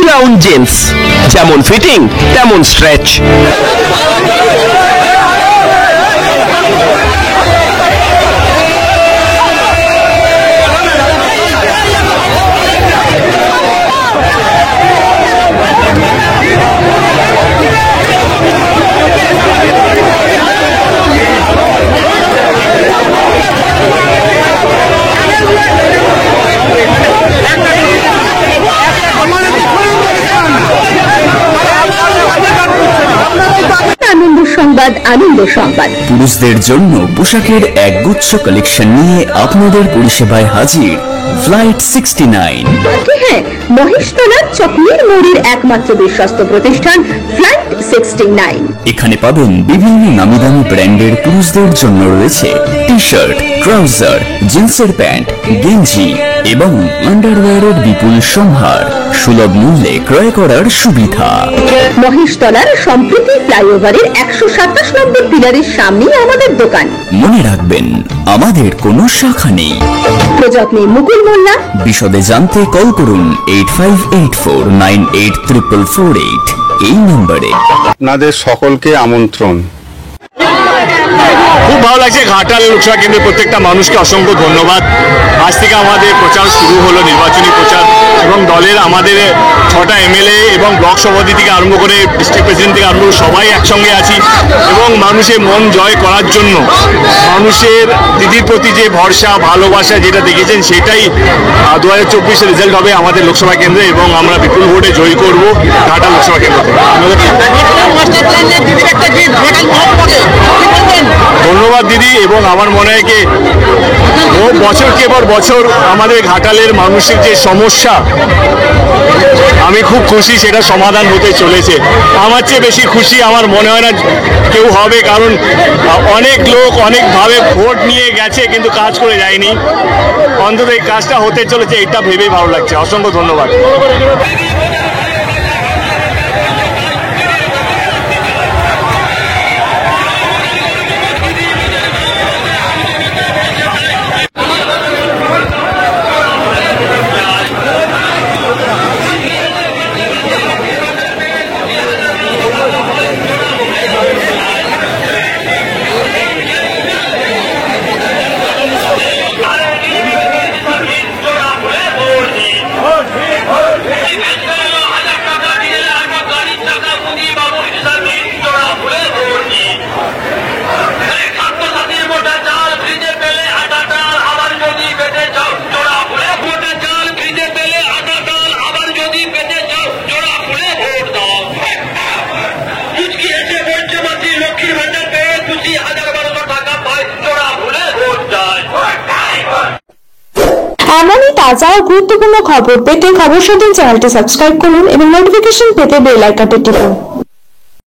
Crown gents, যেমন fitting তেমন stretch. আনন্দ সংবাদ পুরুষদের জন্য পোশাকের একগুচ্ছ কালেকশন নিয়ে আপনাদের পরিষেবায় হাজির ফ্লাইট 69। হ্যাঁ, মহেশতলার চকমির মোড়ের একমাত্র বিশ্বস্ত প্রতিষ্ঠান ফ্লাইট 69। এখানে পাবেন বিভিন্ন নামি দামি ব্র্যান্ডের পুরুষদের জন্য রয়েছে টি শার্ট, ট্রাউজার, জিন্সের প্যান্ট, গেঞ্জি এবং আন্ডারওয়্যারের বিপুল সম্ভার, সুলভ মূল্যে ক্রয় করার সুবিধা। মহেশতলার সম্প্রতি ফ্লাইওভারের 127 নম্বর পিলারের সামনে আমাদের দোকান। মনে রাখবেন, আমাদের কোনো শাখা নেই। প্রযত্নে মুকুল মোল্লা। বিশদে জানতে কল করুন 8584984448 এই নম্বরে। আপনাদের সকলকে আমন্ত্রণ। খুব ভালো লাগছে। ঘাটাল লোকসভা কেন্দ্রের প্রত্যেকটা মানুষকে অসংখ্য ধন্যবাদ। আজ থেকে আমাদের প্রচার শুরু হলো, নির্বাচনী প্রচার, এবং দলের আমাদের 6টা এমএলএ এবং ব্লক সভাপতি থেকে আরম্ভ করে ডিস্ট্রিক্ট প্রেসিডেন্ট থেকে আরম্ভ করে সবাই একসঙ্গে আছি এবং মানুষের মন জয় করার জন্য মানুষের দিদির প্রতি যে ভরসা ভালোবাসা যেটা দেখেছেন সেটাই 2024 রেজাল্ট হবে আমাদের লোকসভা কেন্দ্রে এবং আমরা বিপুল ভোটে জয়ী করব ঘাটাল লোকসভা কেন্দ্র থেকে। ধন্যবাদ দিদি। এবং আমার মনে হয় কি বছরকে পর বছর আমাদের ঘাটালের মানুষের যে সমস্যা, আমি খুব খুশি সেটা সমাধান হতে চলেছে। আমার চেয়ে বেশি খুশি আমার মনে হয় না কেউ হবে, কারণ অনেক লোক অনেকভাবে ভোট নিয়ে গেছে কিন্তু কাজ করে যায়নি। অন্তত এই কাজটা হতে চলেছে, এটা ভেবেই ভালো লাগছে। অসংখ্য ধন্যবাদ। এমনই তাজা ও গুরুত্বপূর্ণ খবর পেতে খবর শোধন চ্যানেলটি সাবস্ক্রাইব করুন এবং নোটিফিকেশন পেতে বেল আইকনটি টিপুন।